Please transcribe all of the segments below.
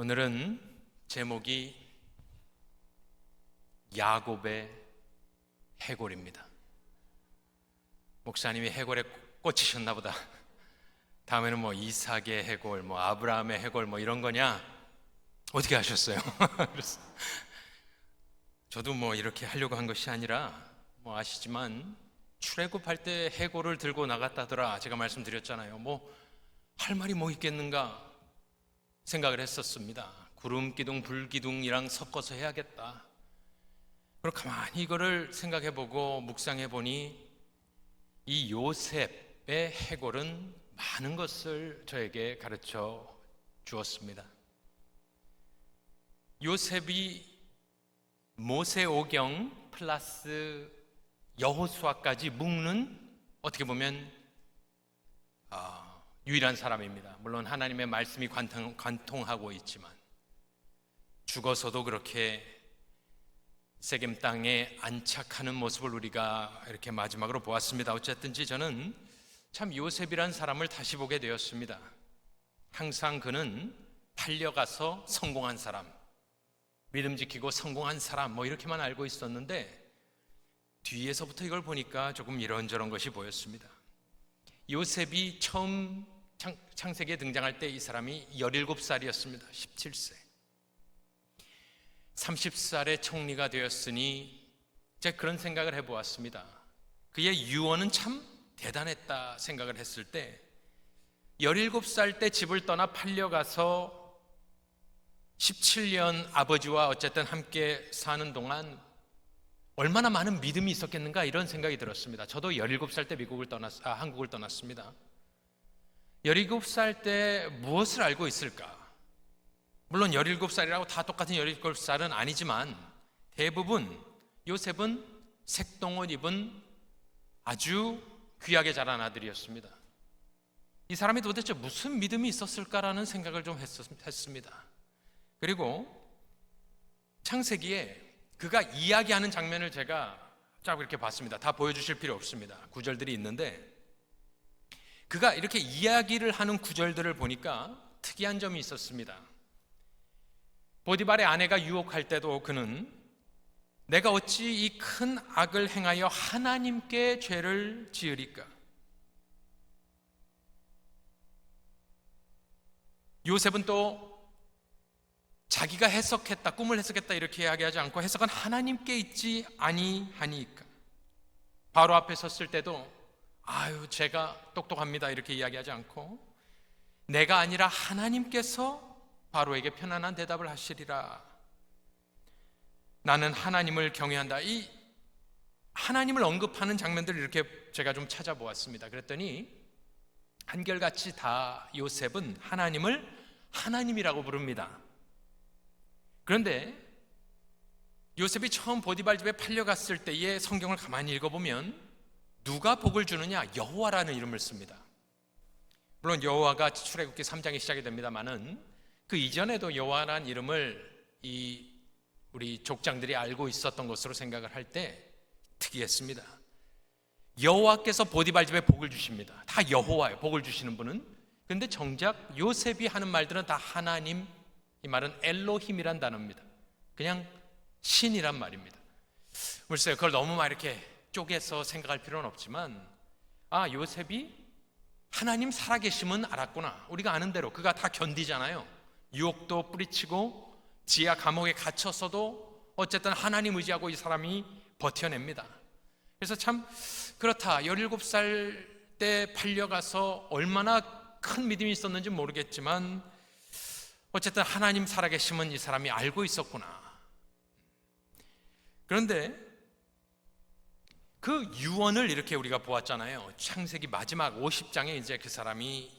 오늘은 제목이 야곱의 해골입니다. 목사님이 해골에 꽂히셨나 보다. 다음에는 뭐 이삭의 해골, 뭐 아브라함의 해골, 뭐 이런 거냐? 어떻게 하셨어요? 그래서 저도 뭐 이렇게 하려고 한 것이 아니라 뭐 아시지만 출애굽할 때 해골을 들고 나갔다더라 제가 말씀드렸잖아요. 뭐 할 말이 뭐 있겠는가 생각을 했었습니다. 구름 기둥, 불 기둥이랑 섞어서 해야겠다. 그리고 가만히 이거를 생각해보고 묵상해보니 이 요셉의 해골은 많은 것을 저에게 가르쳐 주었습니다. 요셉이 모세오경 플러스 여호수아까지 묶는 어떻게 보면 유일한 사람입니다. 물론 하나님의 말씀이 관통하고 있지만 죽어서도 그렇게 세겜 땅에 안착하는 모습을 우리가 이렇게 마지막으로 보았습니다. 어쨌든지 저는 참 요셉이란 사람을 다시 보게 되었습니다. 항상 그는 달려가서 성공한 사람, 믿음 지키고 성공한 사람 뭐 이렇게만 알고 있었는데 뒤에서부터 이걸 보니까 조금 이런저런 것이 보였습니다. 요셉이 처음 창세기에 등장할 때 이 사람이 17살이었습니다. 17세. 30살에 총리가 되었으니 제가 그런 생각을 해보았습니다. 그의 유언은 참 대단했다 생각을 했을 때 17살 때 집을 떠나 팔려가서 17년 아버지와 어쨌든 함께 사는 동안 얼마나 많은 믿음이 있었겠는가 이런 생각이 들었습니다. 저도 17살 때 한국을 떠났습니다. 17살 때 무엇을 알고 있을까? 물론 17살이라고 다 똑같은 17살은 아니지만 대부분 요셉은 색동옷 입은 아주 귀하게 자란 아들이었습니다. 이 사람이 도대체 무슨 믿음이 있었을까라는 생각을 좀 했습니다. 그리고 창세기에 그가 이야기하는 장면을 제가 쫙 이렇게 봤습니다. 다 보여주실 필요 없습니다. 구절들이 있는데 그가 이렇게 이야기를 하는 구절들을 보니까 특이한 점이 있었습니다. 보디발의 아내가 유혹할 때도 그는 내가 어찌 이 큰 악을 행하여 하나님께 죄를 지으리까? 요셉은 또 자기가 해석했다, 꿈을 해석했다 이렇게 이야기하지 않고 해석은 하나님께 있지 아니하니까. 바로 앞에 섰을 때도 아유 제가 똑똑합니다 이렇게 이야기하지 않고 내가 아니라 하나님께서 바로에게 편안한 대답을 하시리라. 나는 하나님을 경외한다. 이 하나님을 언급하는 장면들을 이렇게 제가 좀 찾아보았습니다. 그랬더니 한결같이 다 요셉은 하나님을 하나님이라고 부릅니다. 그런데 요셉이 처음 보디발 집에 팔려갔을 때의 성경을 가만히 읽어보면 누가 복을 주느냐? 여호와라는 이름을 씁니다. 물론 여호와가 출애굽기 3장에 시작이 됩니다만은 그 이전에도 여호와라는 이름을 우리 족장들이 알고 있었던 것으로 생각을 할 때 특이했습니다. 여호와께서 보디발 집에 복을 주십니다. 다 여호와예요. 복을 주시는 분은. 그런데 정작 요셉이 하는 말들은 다 하나님, 이 말은 엘로힘이란 단어입니다. 그냥 신이란 말입니다. 글쎄요, 그걸 너무 막 이렇게 쪼개서 생각할 필요는 없지만 요셉이 하나님 살아계심은 알았구나. 우리가 아는 대로 그가 다 견디잖아요. 유혹도 뿌리치고 지하 감옥에 갇혔어도 어쨌든 하나님 의지하고 이 사람이 버텨냅니다. 그래서 참 그렇다. 17살 때 팔려가서 얼마나 큰 믿음이 있었는지 모르겠지만 어쨌든 하나님 살아계심은 이 사람이 알고 있었구나. 그런데 그 유언을 이렇게 우리가 보았잖아요. 창세기 마지막 50장에 이제 그 사람이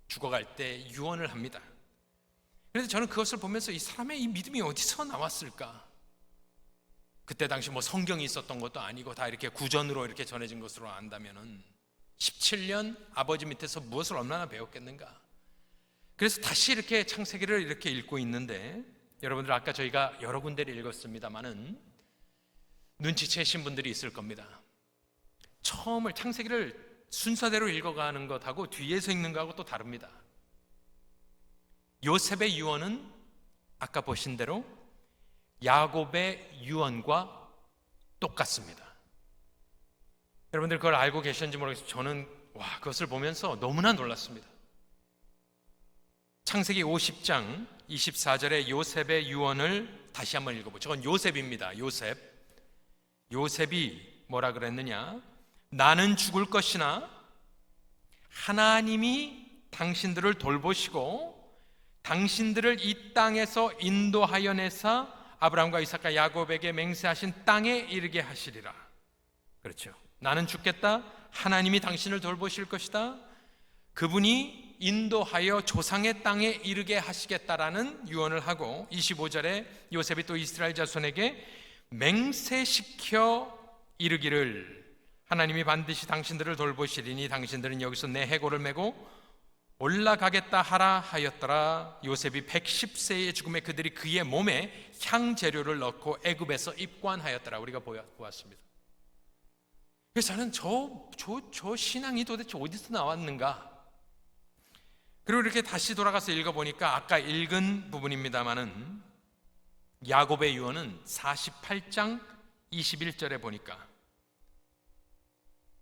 죽어갈 때 유언을 합니다. 그래서 저는 그것을 보면서 이 사람의 이 믿음이 어디서 나왔을까? 그때 당시 뭐 성경이 있었던 것도 아니고 다 이렇게 구전으로 이렇게 전해진 것으로 안다면은 17년 아버지 밑에서 무엇을 얼마나 배웠겠는가? 그래서 다시 이렇게 창세기를 이렇게 읽고 있는데 여러분들 아까 저희가 여러 군데를 읽었습니다만은 눈치채신 분들이 있을 겁니다. 처음을 창세기를 순서대로 읽어가는 것하고 뒤에서 읽는 것하고 또 다릅니다. 요셉의 유언은 아까 보신 대로 야곱의 유언과 똑같습니다. 여러분들 그걸 알고 계셨는지 모르겠어요. 저는 그것을 보면서 너무나 놀랐습니다. 창세기 50장 24절에 요셉의 유언을 다시 한번 읽어보죠. 저건 요셉입니다. 요셉이 뭐라 그랬느냐? 나는 죽을 것이나 하나님이 당신들을 돌보시고 당신들을 이 땅에서 인도하여 내사 아브라함과 이삭과 야곱에게 맹세하신 땅에 이르게 하시리라. 그렇죠. 나는 죽겠다. 하나님이 당신을 돌보실 것이다. 그분이 인도하여 조상의 땅에 이르게 하시겠다라는 유언을 하고 25절에 요셉이 또 이스라엘 자손에게 맹세시켜 이르기를 하나님이 반드시 당신들을 돌보시리니 당신들은 여기서 내 해골을 메고 올라가겠다 하라 하였더라. 요셉이 110세의 죽음에 그들이 그의 몸에 향재료를 넣고 애굽에서 입관하였더라. 우리가 보았습니다. 그래서 저는 저 신앙이 도대체 어디서 나왔는가? 그리고 이렇게 다시 돌아가서 읽어보니까 아까 읽은 부분입니다마는 야곱의 유언은 48장 21절에 보니까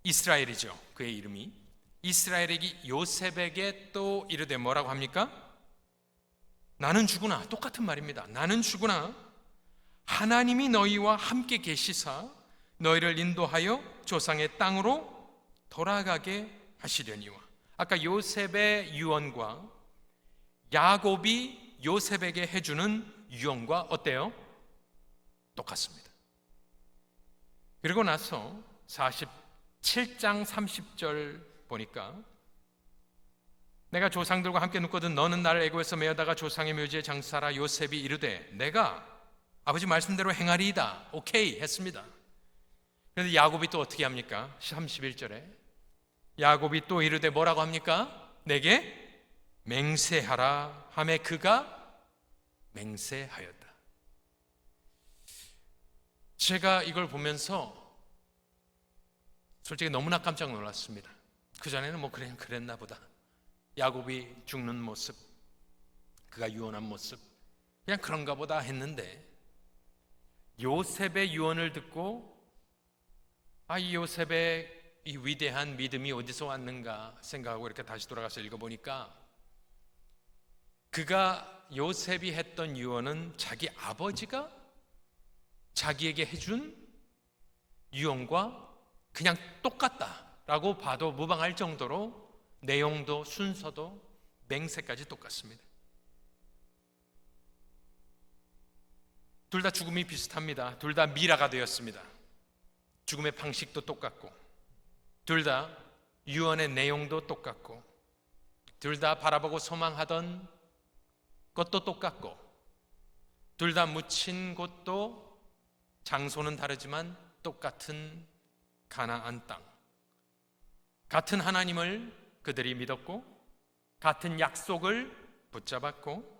이스라엘이죠. 그의 이름이 이스라엘에게 요셉에게 또 이르되 뭐라고 합니까? 나는 죽으나, 똑같은 말입니다. 나는 죽으나 하나님이 너희와 함께 계시사 너희를 인도하여 조상의 땅으로 돌아가게 하시려니와. 아까 요셉의 유언과 야곱이 요셉에게 해주는 유언과 어때요? 똑같습니다. 그리고 나서 47장 30절 보니까 내가 조상들과 함께 눕거든 너는 나를 애굽에서 메어다가 조상의 묘지에 장사하라. 요셉이 이르되 내가 아버지 말씀대로 행하리이다. 오케이 했습니다. 그런데 야곱이 또 어떻게 합니까? 31절에 야곱이 또 이르되 뭐라고 합니까? 내게 맹세하라 하매 그가 맹세하였다. 제가 이걸 보면서 솔직히 너무나 깜짝 놀랐습니다. 그전에는 그랬나 보다. 야곱이 죽는 모습, 그가 유언한 모습, 그냥 그런가 보다 했는데 요셉의 유언을 듣고 이 요셉의 이 위대한 믿음이 어디서 왔는가 생각하고 이렇게 다시 돌아가서 읽어보니까 그가 요셉이 했던 유언은 자기 아버지가 자기에게 해준 유언과 그냥 똑같다라고 봐도 무방할 정도로 내용도 순서도 맹세까지 똑같습니다. 둘 다 죽음이 비슷합니다. 둘 다 미라가 되었습니다. 죽음의 방식도 똑같고 둘 다 유언의 내용도 똑같고 둘 다 바라보고 소망하던 것도 똑같고 둘 다 묻힌 곳도 장소는 다르지만 똑같은 가나안 땅, 같은 하나님을 그들이 믿었고 같은 약속을 붙잡았고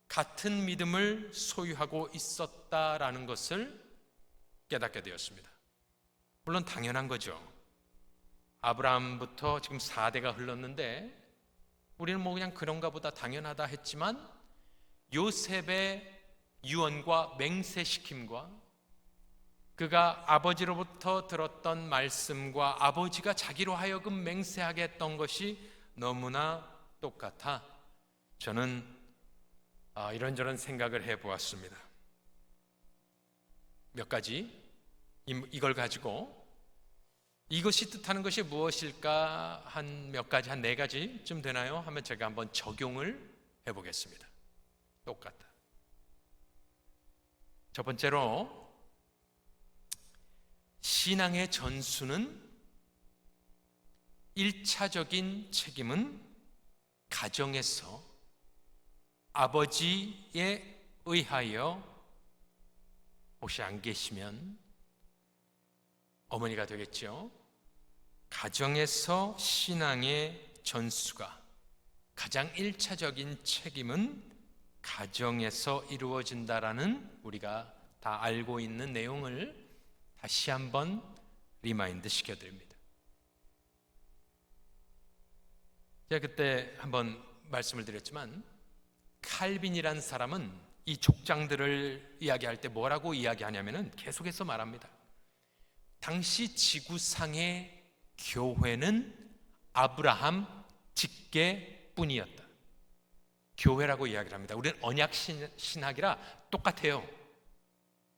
같은 믿음을 소유하고 있었다라는 것을 깨닫게 되었습니다. 물론 당연한 거죠. 아브라함부터 지금 4대가 흘렀는데 우리는 그냥 그런가 보다 당연하다 했지만 요셉의 유언과 맹세시킴과 그가 아버지로부터 들었던 말씀과 아버지가 자기로 하여금 맹세하게 했던 것이 너무나 똑같아 저는 이런저런 생각을 해보았습니다. 몇 가지 이걸 가지고 이것이 뜻하는 것이 무엇일까 한 몇 가지, 한 4가지쯤 되나요? 하면 제가 한번 적용을 해보겠습니다. 똑같다. 첫 번째로 신앙의 전수는 1차적인 책임은 가정에서 아버지에 의하여 혹시 안 계시면 어머니가 되겠죠. 가정에서 신앙의 전수가 가장 1차적인 책임은 가정에서 이루어진다라는 우리가 다 알고 있는 내용을 다시 한번 리마인드 시켜드립니다. 제가 그때 한번 말씀을 드렸지만 칼빈이라는 사람은 이 족장들을 이야기할 때 뭐라고 이야기하냐면은 계속해서 말합니다. 당시 지구상의 교회는 아브라함 직계뿐이었다. 교회라고 이야기를 합니다. 우리는 언약 신학이라 똑같아요.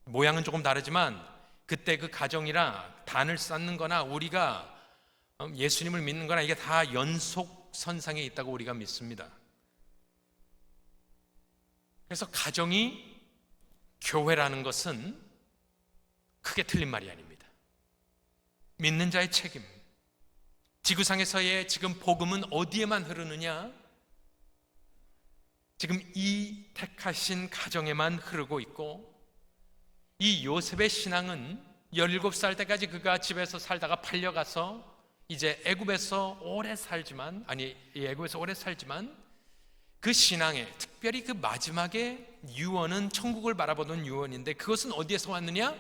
모양은 조금 다르지만 그때 그 가정이라 단을 쌓는 거나 우리가 예수님을 믿는 거나 이게 다 연속선상에 있다고 우리가 믿습니다. 그래서 가정이 교회라는 것은 크게 틀린 말이 아닙니다. 믿는 자의 책임. 지구상에서의 지금 복음은 어디에만 흐르느냐? 지금 이 택하신 가정에만 흐르고 있고, 이 요셉의 신앙은 17살 때까지 그가 집에서 살다가 팔려가서 이제 애굽에서 오래 살지만 그 신앙에 특별히 그 마지막에 유언은 천국을 바라보던 유언인데 그것은 어디에서 왔느냐?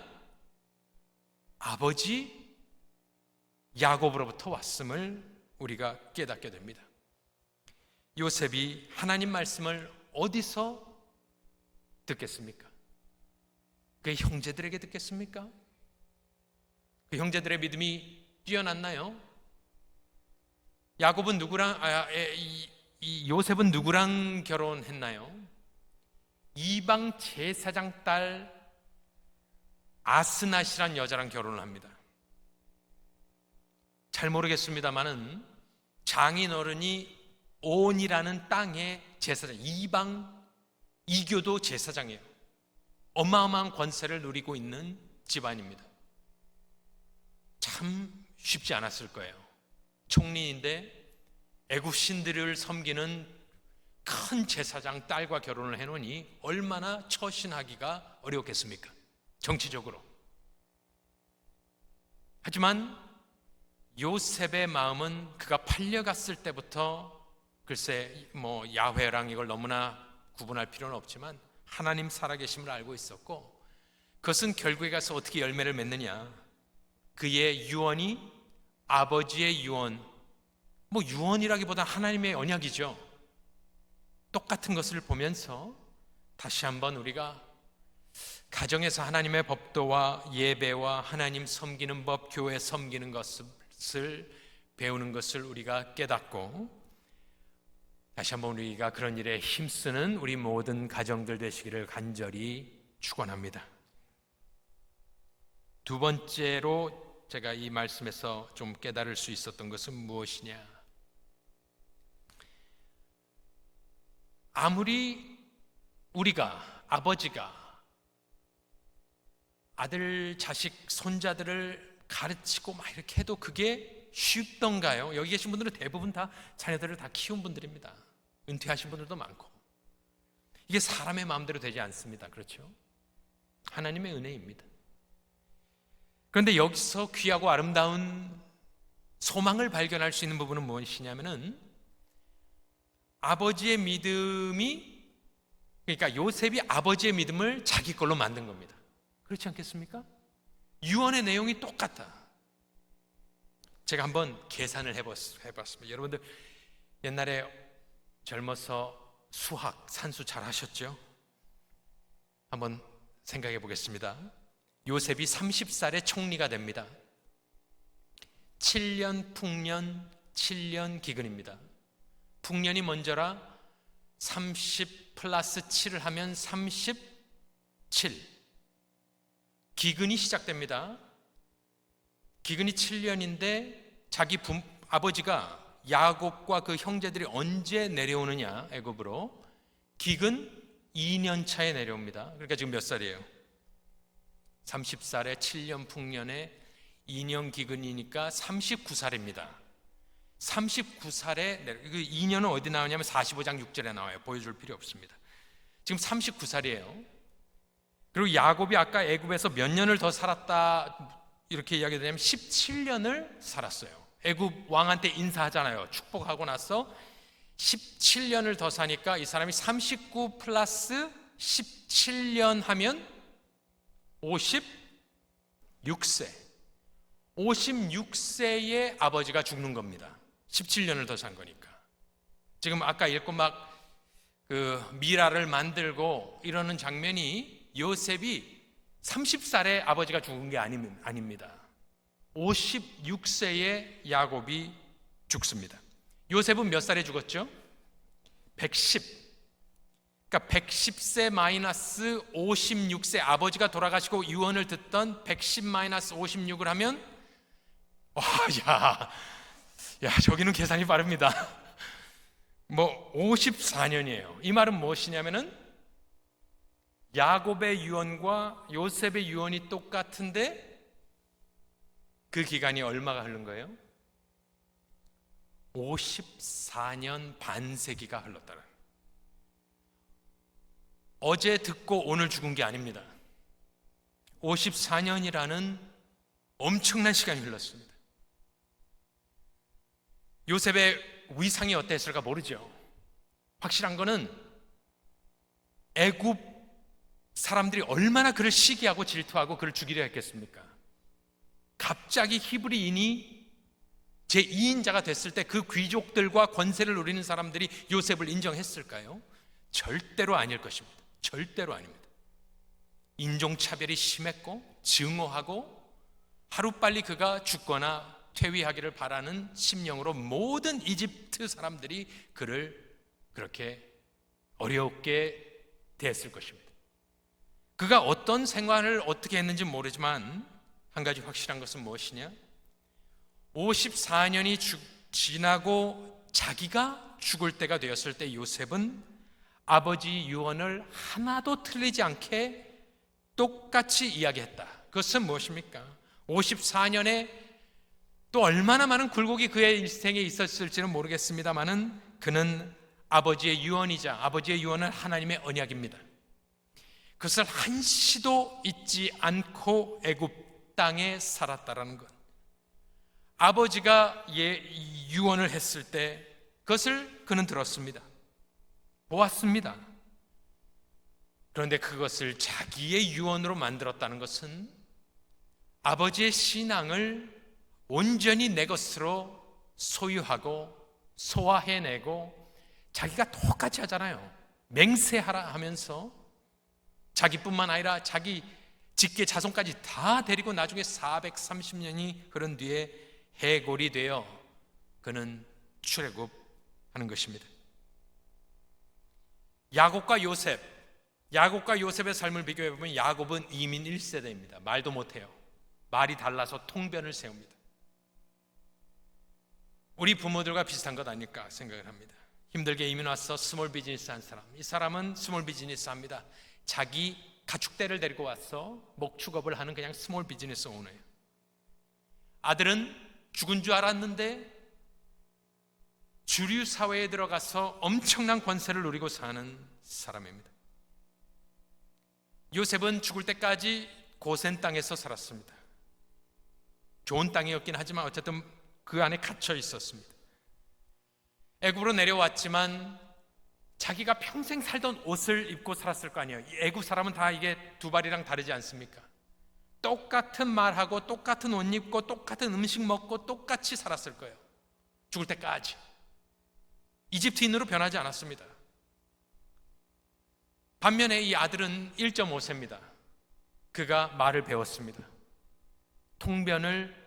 아버지 야곱으로부터 왔음을 우리가 깨닫게 됩니다. 요셉이 하나님 말씀을 어디서 듣겠습니까? 그의 형제들에게 듣겠습니까? 그 형제들의 믿음이 뛰어났나요? 야곱은 이 요셉은 누구랑 결혼했나요? 이방 제사장 딸 아스낫이란 여자랑 결혼을 합니다. 잘 모르겠습니다만은 장인어른이 온이라는 땅의 제사장, 이방 이교도 제사장이에요. 어마어마한 권세를 누리고 있는 집안입니다. 참 쉽지 않았을 거예요. 총리인데 애굽 신들을 섬기는 큰 제사장 딸과 결혼을 해놓으니 얼마나 처신하기가 어려웠겠습니까? 정치적으로. 하지만 요셉의 마음은 그가 팔려갔을 때부터 글쎄 야훼랑 이걸 너무나 구분할 필요는 없지만 하나님 살아계심을 알고 있었고, 그것은 결국에 가서 어떻게 열매를 맺느냐, 그의 유언이 아버지의 유언, 유언이라기보다 하나님의 언약이죠. 똑같은 것을 보면서 다시 한번 우리가 가정에서 하나님의 법도와 예배와 하나님 섬기는 법, 교회 섬기는 것을 배우는 것을 우리가 깨닫고, 다시 한번 우리가 그런 일에 힘쓰는 우리 모든 가정들 되시기를 간절히 축원합니다. 두 번째로 제가 이 말씀에서 좀 깨달을 수 있었던 것은 무엇이냐? 아무리 우리가, 아버지가 아들, 자식, 손자들을 가르치고 막 이렇게 해도 그게 쉽던가요? 여기 계신 분들은 대부분 다 자녀들을 다 키운 분들입니다. 은퇴하신 분들도 많고. 이게 사람의 마음대로 되지 않습니다. 그렇죠? 하나님의 은혜입니다. 그런데 여기서 귀하고 아름다운 소망을 발견할 수 있는 부분은 무엇이냐면은 아버지의 믿음이, 그러니까 요셉이 아버지의 믿음을 자기 걸로 만든 겁니다. 그렇지 않겠습니까? 유언의 내용이 똑같다. 제가 한번 계산을 해봤습니다. 여러분들 옛날에 젊어서 수학, 산수 잘 하셨죠? 한번 생각해 보겠습니다. 요셉이 30살에 총리가 됩니다. 7년 풍년, 7년 기근입니다. 풍년이 먼저라 30 플러스 7을 하면 37. 기근이 시작됩니다. 기근이 7년인데 자기 아버지가 야곱과 그 형제들이 언제 내려오느냐, 애굽으로. 기근 2년 차에 내려옵니다. 그러니까 지금 몇 살이에요? 30살에 7년 풍년에 2년 기근이니까 39살입니다. 39살에, 그 2년은 어디 나오냐면 45장 6절에 나와요. 보여줄 필요 없습니다. 지금 39살이에요. 그리고 야곱이 아까 애굽에서 몇 년을 더 살았다 이렇게 이야기되냐면 17년을 살았어요. 애굽 왕한테 인사하잖아요. 축복하고 나서 17년을 더 사니까 이 사람이 39 플러스 17년 하면 56세. 56세에 아버지가 죽는 겁니다. 17년을 더 산 거니까. 지금 아까 읽고 막 그 미라를 만들고 이러는 장면이 요셉이 30살에 아버지가 죽은 게 아닙니다. 56세에 야곱이 죽습니다. 요셉은 몇 살에 죽었죠? 110. 그러니까 110세 마이너스 56세, 아버지가 돌아가시고 유언을 듣던 110 마이너스 56을 하면 저기는 계산이 빠릅니다. 54년이에요. 이 말은 무엇이냐면은 야곱의 유언과 요셉의 유언이 똑같은데 그 기간이 얼마가 흐른 거예요? 54년 반세기가 흘렀다는 거예요. 어제 듣고 오늘 죽은 게 아닙니다. 54년이라는 엄청난 시간이 흘렀습니다. 요셉의 위상이 어땠을까 모르죠. 확실한 거는 애굽 사람들이 얼마나 그를 시기하고 질투하고 그를 죽이려 했겠습니까? 갑자기 히브리인이 제2인자가 됐을 때 그 귀족들과 권세를 누리는 사람들이 요셉을 인정했을까요? 절대로 아닐 것입니다. 절대로 아닙니다. 인종차별이 심했고 증오하고 하루빨리 그가 죽거나 퇴위하기를 바라는 심령으로 모든 이집트 사람들이 그를 그렇게 어렵게 대했을 것입니다. 그가 어떤 생활을 어떻게 했는지 모르지만 한 가지 확실한 것은 무엇이냐? 54년이 지나고 자기가 죽을 때가 되었을 때 요셉은 아버지 유언을 하나도 틀리지 않게 똑같이 이야기했다. 그것은 무엇입니까? 54년에 또 얼마나 많은 굴곡이 그의 일생에 있었을지는 모르겠습니다만은 그는 아버지의 유언이자 아버지의 유언은 하나님의 언약입니다. 그것을 한시도 잊지 않고 애굽 땅에 살았다라는 것. 아버지가 유언을 했을 때 그것을 그는 들었습니다. 보았습니다. 그런데 그것을 자기의 유언으로 만들었다는 것은 아버지의 신앙을 온전히 내 것으로 소유하고 소화해내고 자기가 똑같이 하잖아요. 맹세하라 하면서 자기뿐만 아니라 자기 직계 자손까지 다 데리고 나중에 430년이 흐른 뒤에 해골이 되어 그는 출애굽하는 것입니다. 야곱과 요셉의 삶을 비교해보면 야곱은 이민 1세대입니다. 말도 못해요. 말이 달라서 통변을 세웁니다. 우리 부모들과 비슷한 것 아닐까 생각을 합니다. 힘들게 이민 와서 스몰 비즈니스 한 사람, 이 사람은 스몰 비즈니스 합니다. 자기 가축대를 데리고 와서 목축업을 하는 그냥 스몰 비즈니스 오너예요. 아들은 죽은 줄 알았는데 주류 사회에 들어가서 엄청난 권세를 누리고 사는 사람입니다. 요셉은 죽을 때까지 고센 땅에서 살았습니다. 좋은 땅이었긴 하지만 어쨌든 그 안에 갇혀 있었습니다. 애굽으로 내려왔지만 자기가 평생 살던 옷을 입고 살았을 거 아니에요. 애굽 사람은 다 이게 두 발이랑 다르지 않습니까? 똑같은 말하고 똑같은 옷 입고 똑같은 음식 먹고 똑같이 살았을 거예요. 죽을 때까지. 이집트인으로 변하지 않았습니다. 반면에 이 아들은 1.5세입니다. 그가 말을 배웠습니다. 통변을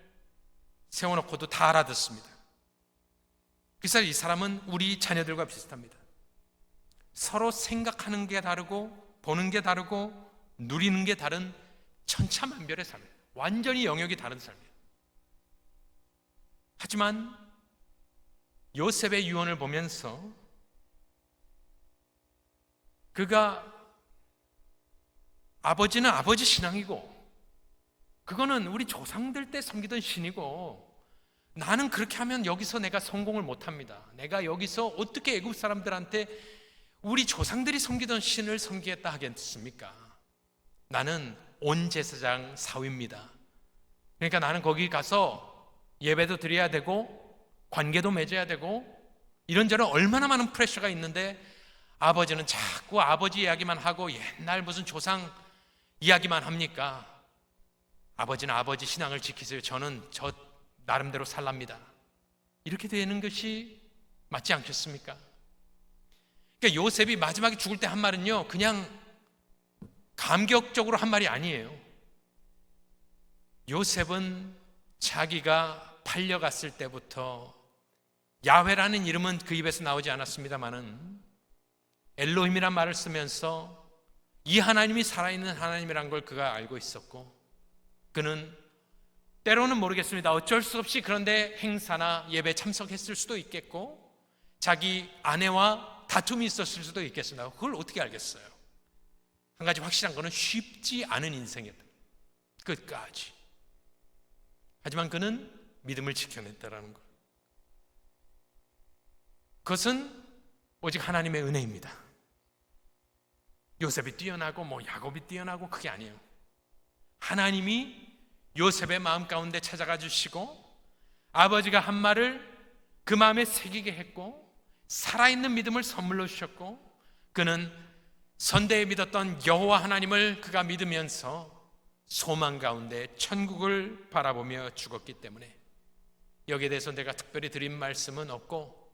세워놓고도 다 알아듣습니다. 그래서 이 사람은 우리 자녀들과 비슷합니다. 서로 생각하는 게 다르고 보는 게 다르고 누리는 게 다른 천차만별의 삶이에요. 완전히 영역이 다른 삶이에요. 하지만 요셉의 유언을 보면서 그가 아버지는 아버지 신앙이고 그거는 우리 조상들 때 섬기던 신이고 나는 그렇게 하면 여기서 내가 성공을 못합니다. 내가 여기서 어떻게 애굽 사람들한테 우리 조상들이 섬기던 신을 섬기겠다 하겠습니까? 나는 온 제사장 사위입니다. 그러니까 나는 거기 가서 예배도 드려야 되고 관계도 맺어야 되고 이런저런 얼마나 많은 프레셔가 있는데 아버지는 자꾸 아버지 이야기만 하고 옛날 무슨 조상 이야기만 합니까? 아버지는 아버지 신앙을 지키세요. 저는 저 나름대로 살랍니다. 이렇게 되는 것이 맞지 않겠습니까? 그러니까 요셉이 마지막에 죽을 때 한 말은요, 그냥 감격적으로 한 말이 아니에요. 요셉은 자기가 팔려갔을 때부터 야훼라는 이름은 그 입에서 나오지 않았습니다마는 엘로힘이란 말을 쓰면서 이 하나님이 살아있는 하나님이란 걸 그가 알고 있었고, 그는 때로는 모르겠습니다, 어쩔 수 없이 그런데 행사나 예배에 참석했을 수도 있겠고 자기 아내와 다툼이 있었을 수도 있겠습니다. 그걸 어떻게 알겠어요? 한 가지 확실한 거는 쉽지 않은 인생이었다, 끝까지. 하지만 그는 믿음을 지켜냈다라는 것, 그것은 오직 하나님의 은혜입니다. 요셉이 뛰어나고 야곱이 뛰어나고 그게 아니에요. 하나님이 요셉의 마음 가운데 찾아가 주시고 아버지가 한 말을 그 마음에 새기게 했고 살아있는 믿음을 선물로 주셨고, 그는 선대에 믿었던 여호와 하나님을 그가 믿으면서 소망 가운데 천국을 바라보며 죽었기 때문에 여기에 대해서 내가 특별히 드린 말씀은 없고,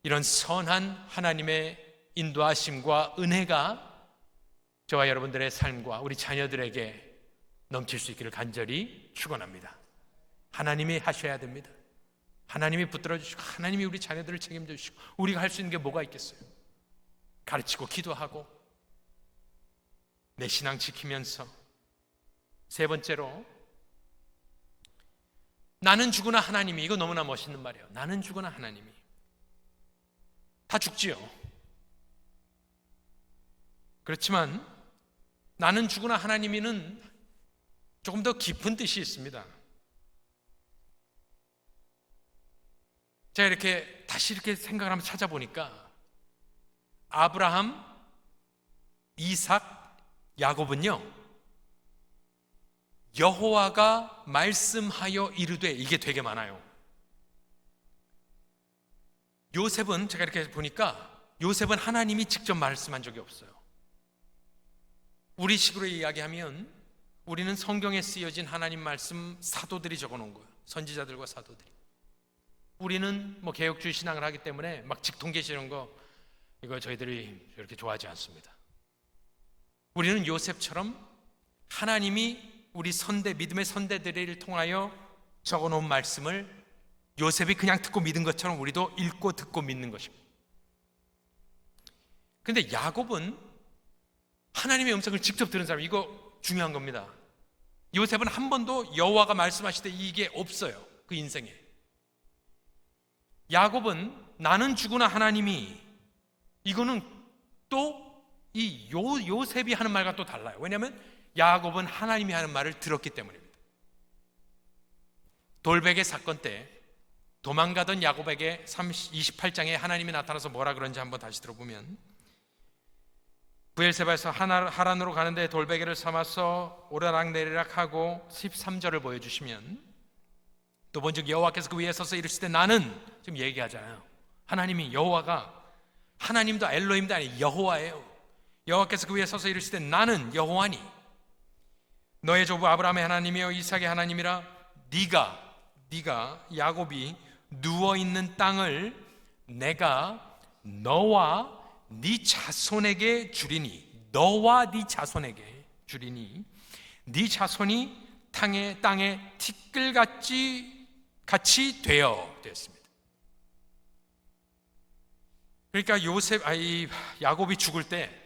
이런 선한 하나님의 인도하심과 은혜가 저와 여러분들의 삶과 우리 자녀들에게 넘칠 수 있기를 간절히 축원합니다. 하나님이 하셔야 됩니다. 하나님이 붙들어 주시고 하나님이 우리 자녀들을 책임져 주시고, 우리가 할 수 있는 게 뭐가 있겠어요? 가르치고 기도하고 내 신앙 지키면서. 세 번째로, 나는 죽으나 하나님이, 이거 너무나 멋있는 말이에요. 나는 죽으나 하나님이. 다 죽지요. 그렇지만 나는 죽으나 하나님이는 조금 더 깊은 뜻이 있습니다. 제가 다시 이렇게 생각을 하면서 찾아보니까 아브라함, 이삭, 야곱은요, 여호와가 말씀하여 이르되, 이게 되게 많아요. 요셉은 제가 이렇게 보니까 요셉은 하나님이 직접 말씀한 적이 없어요. 우리 식으로 이야기하면 우리는 성경에 쓰여진 하나님 말씀 사도들이 적어놓은 거예요. 선지자들과 사도들이. 우리는 개혁주의 신앙을 하기 때문에 막 직통계시 이런 거, 이거 저희들이 이렇게 좋아하지 않습니다. 우리는 요셉처럼 하나님이 우리 믿음의 선대들을 통하여 적어놓은 말씀을 요셉이 그냥 듣고 믿은 것처럼 우리도 읽고 듣고 믿는 것입니다. 그런데 야곱은 하나님의 음성을 직접 들은 사람, 이거 중요한 겁니다. 요셉은 한 번도 여호와가 말씀하실 때 이게 없어요, 그 인생에. 야곱은 나는 죽으나 하나님이, 이거는 또 이 요셉이 하는 말과 또 달라요. 왜냐하면 야곱은 하나님이 하는 말을 들었기 때문입니다. 돌베개 사건 때 도망가던 야곱에게 28장에 하나님이 나타나서 뭐라 그런지 한번 다시 들어보면, 부엘세바에서 하란으로 가는데 돌베개를 삼아서 오르락내리락 하고 13절을 보여주시면, 또 본즉 여호와께서 그 위에 서서 이르시되, 나는, 지금 얘기하잖아요, 하나님이, 여호와가, 하나님도 엘로힘도 아니에요, 여호와예요. 여호와께서 그 위에 서서 이르시되, 나는 여호와니 너의 조부 아브라함의 하나님이여 이삭의 하나님이라. 네가 야곱이 누워있는 땅을 내가 너와 네 자손에게 주리니, 너와 네 자손에게 주리니 네 자손이 땅에 티끌같이 되었습니다. 그러니까 야곱이 죽을 때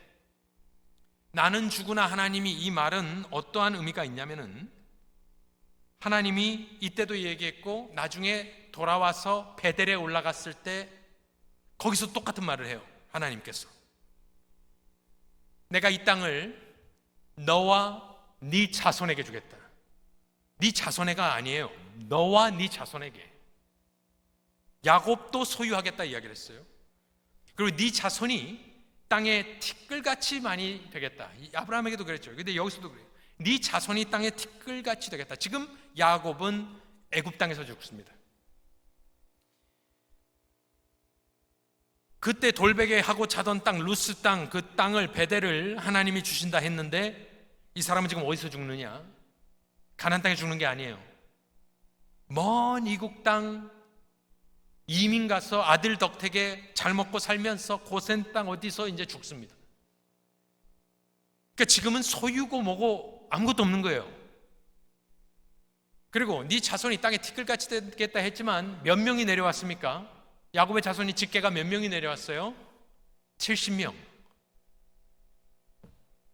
나는 죽으나 하나님이, 이 말은 어떠한 의미가 있냐면은, 하나님이 이때도 얘기했고 나중에 돌아와서 베델에 올라갔을 때 거기서 똑같은 말을 해요. 하나님께서 내가 이 땅을 너와 네 자손에게 주겠다. 네 자손에가 아니에요, 너와 네 자손에게. 야곱도 소유하겠다 이야기를 했어요. 그리고 네 자손이 땅에 티끌같이 많이 되겠다. 아브라함에게도 그랬죠. 근데 여기서도 그래요. 네 자손이 땅에 티끌같이 되겠다. 지금 야곱은 애굽 땅에서 죽습니다. 그때 돌베개하고 자던 땅, 루스 땅, 그 땅을, 베델을 하나님이 주신다 했는데, 이 사람은 지금 어디서 죽느냐? 가나안 땅에 죽는 게 아니에요. 먼 이국 땅, 이민 가서 아들 덕택에 잘 먹고 살면서 고센 땅 어디서 이제 죽습니다. 그러니까 지금은 소유고 뭐고 아무것도 없는 거예요. 그리고 네 자손이 땅에 티끌같이 되겠다 했지만 몇 명이 내려왔습니까? 야곱의 자손이 직계가 몇 명이 내려왔어요? 70명.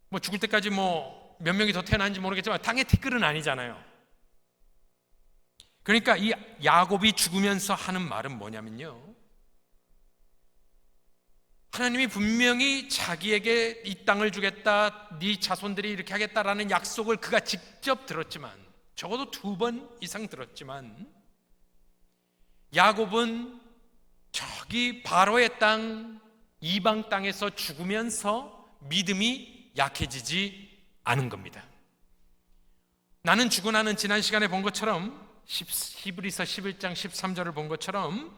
뭐 죽을 때까지 뭐 몇 명이 더 태어났는지 모르겠지만 땅에 티끌은 아니잖아요. 그러니까 이 야곱이 죽으면서 하는 말은 뭐냐면요, 하나님이 분명히 자기에게 이 땅을 주겠다, 네 자손들이 이렇게 하겠다라는 약속을 그가 직접 들었지만, 적어도 2번 이상 들었지만, 야곱은 저기 바로의 땅, 이방 땅에서 죽으면서 믿음이 약해지지 않은 겁니다. 나는 죽으나는 지난 시간에 본 것처럼, 히브리서 11장 13절을 본 것처럼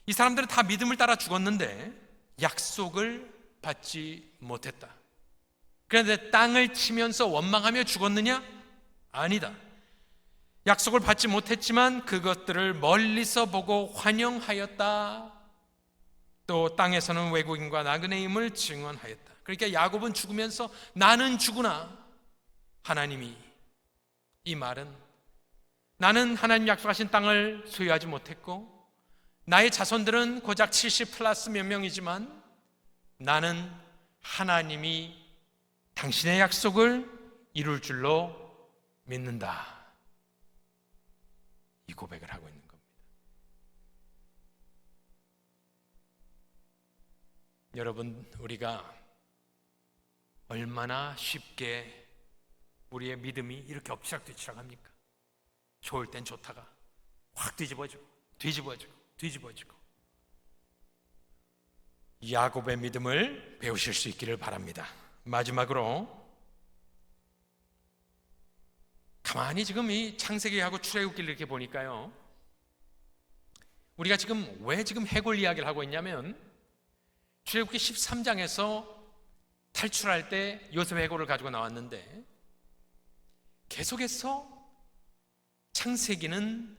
이 사람들은 다 믿음을 따라 죽었는데 약속을 받지 못했다. 그런데 땅을 치면서 원망하며 죽었느냐? 아니다. 약속을 받지 못했지만 그것들을 멀리서 보고 환영하였다. 또 땅에서는 외국인과 나그네임을 증언하였다. 그러니까 야곱은 죽으면서 나는 죽으나, 하나님이, 이 말은 나는 하나님 약속하신 땅을 소유하지 못했고 나의 자손들은 고작 70 플러스 몇 명이지만 나는 하나님이 당신의 약속을 이룰 줄로 믿는다. 이 고백을 하고 있는 겁니다. 여러분, 우리가 얼마나 쉽게 우리의 믿음이 이렇게 엎치락뒤치락 합니까? 좋을 땐 좋다가 확 뒤집어지고 야곱의 믿음을 배우실 수 있기를 바랍니다. 마지막으로 가만히 지금 이 창세기하고 출애굽기를 이렇게 보니까요, 우리가 지금 왜 지금 해골 이야기를 하고 있냐면, 출애굽기 13장에서 탈출할 때 요셉의 해골을 가지고 나왔는데 계속해서 창세기는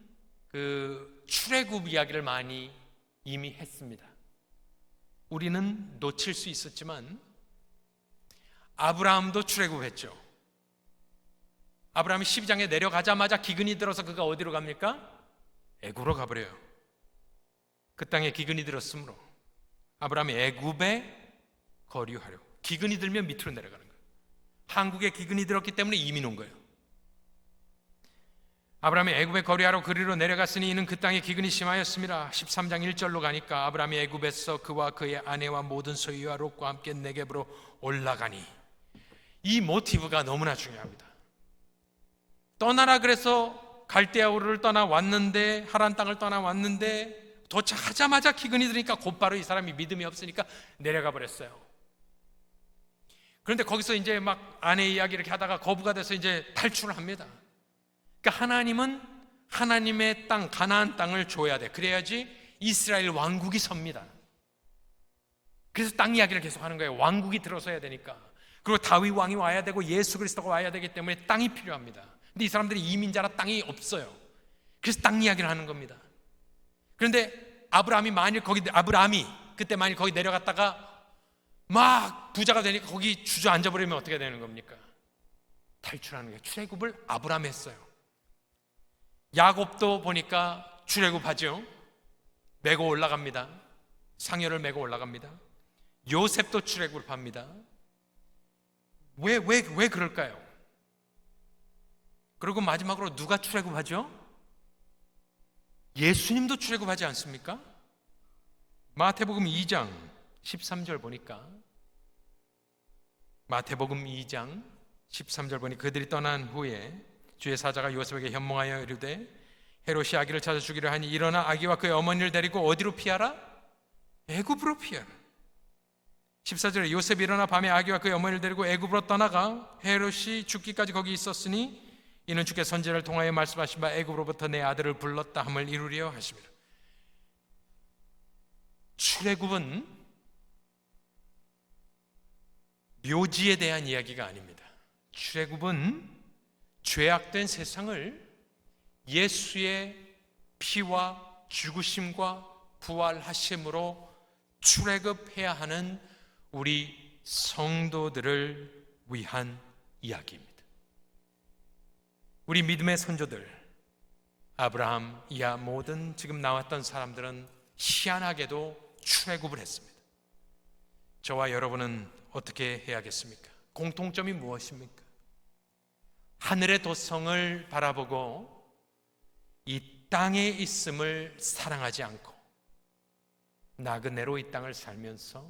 그 출애굽 이야기를 많이 이미 했습니다. 우리는 놓칠 수 있었지만 아브라함도 출애굽했죠. 아브라함이 12장에 내려가자마자 기근이 들어서 그가 어디로 갑니까? 애굽으로 가버려요. 그 땅에 기근이 들었으므로 아브라함이 애굽에 거류하려. 기근이 들면 밑으로 내려가는 거예요. 한국에 기근이 들었기 때문에 이민 온 거예요. 아브라함이 애굽에 거류하러 그리로 내려갔으니 이는 그 땅에 기근이 심하였습니다. 13장 1절로 가니까 아브라함이 애굽에서 그와 그의 아내와 모든 소유와 롯과 함께 네겝으로 올라가니, 이 모티브가 너무나 중요합니다. 떠나라 그래서 갈대아우르를 떠나 왔는데, 하란 땅을 떠나 왔는데 도착하자마자 기근이 들으니까 곧바로 이 사람이 믿음이 없으니까 내려가 버렸어요. 그런데 거기서 이제 막 아내 이야기 이렇게 하다가 거부가 돼서 이제 탈출을 합니다. 그러니까 하나님은 하나님의 땅, 가나안 땅을 줘야 돼. 그래야지 이스라엘 왕국이 섭니다. 그래서 땅 이야기를 계속 하는 거예요. 왕국이 들어서야 되니까. 그리고 다윗 왕이 와야 되고 예수 그리스도가 와야 되기 때문에 땅이 필요합니다. 근데 이 사람들이 이민자라 땅이 없어요. 그래서 땅 이야기를 하는 겁니다. 그런데 아브라함이 그때 만일 거기 내려갔다가 막 부자가 되니까 거기 주저앉아 버리면 어떻게 되는 겁니까? 탈출하는 거예요. 출애굽을 아브라함이 했어요. 야곱도 보니까 출애굽하죠. 메고 올라갑니다. 상여를 메고 올라갑니다. 요셉도 출애굽을 합니다. 왜 그럴까요? 그리고 마지막으로 누가 출애굽하죠? 예수님도 출애굽하지 않습니까? 마태복음 2장 13절 보니까, 마태복음 2장 13절 보니 그들이 떠난 후에 주의 사자가 요셉에게 현몽하여 이르되 헤롯이 아기를 찾아 주기를 하니 일어나 아기와 그의 어머니를 데리고 어디로 피하라? 애굽으로 피하라. 14절에 요셉이 일어나 밤에 아기와 그의 어머니를 데리고 애굽으로 떠나가 헤롯이 죽기까지 거기 있었으니 이는 주께 선지자를 통하여 말씀하신 바 애굽으로부터 내 아들을 불렀다 함을 이루려 하심이라. 출애굽은 묘지에 대한 이야기가 아닙니다. 출애굽은 죄악된 세상을 예수의 피와 죽으심과 부활하심으로 출애굽해야 하는 우리 성도들을 위한 이야기입니다. 우리 믿음의 선조들, 아브라함 이하 모든 지금 나왔던 사람들은 희한하게도 출애굽을 했습니다. 저와 여러분은 어떻게 해야겠습니까? 공통점이 무엇입니까? 하늘의 도성을 바라보고 이 땅에 있음을 사랑하지 않고 나그네로 이 땅을 살면서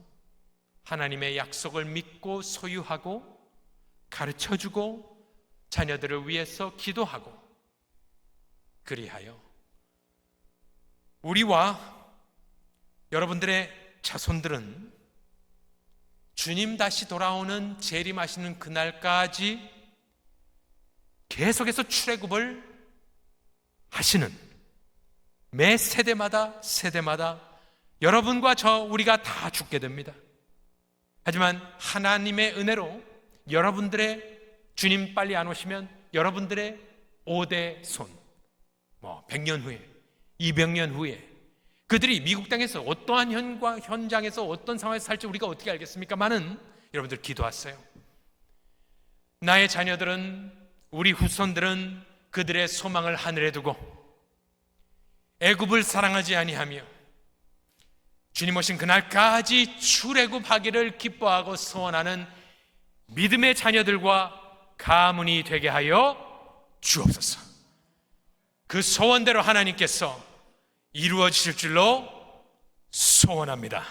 하나님의 약속을 믿고 소유하고 가르쳐주고 자녀들을 위해서 기도하고, 그리하여 우리와 여러분들의 자손들은 주님 다시 돌아오는 재림하시는 그날까지 계속해서 출애굽을 하시는, 매 세대마다 여러분과 우리가 다 죽게 됩니다. 하지만 하나님의 은혜로 여러분들의, 주님 빨리 안 오시면 여러분들의 5대 손, 100년 후에, 200년 후에 그들이 미국 땅에서 어떠한 현장에서 어떤 상황에서 살지 우리가 어떻게 알겠습니까? 많은 여러분들 기도하세요. 나의 자녀들은, 우리 후손들은 그들의 소망을 하늘에 두고 애굽을 사랑하지 아니하며 주님 오신 그날까지 출애굽하기를 기뻐하고 소원하는 믿음의 자녀들과 가문이 되게 하여 주옵소서. 그 소원대로 하나님께서 이루어지실 줄로 소원합니다.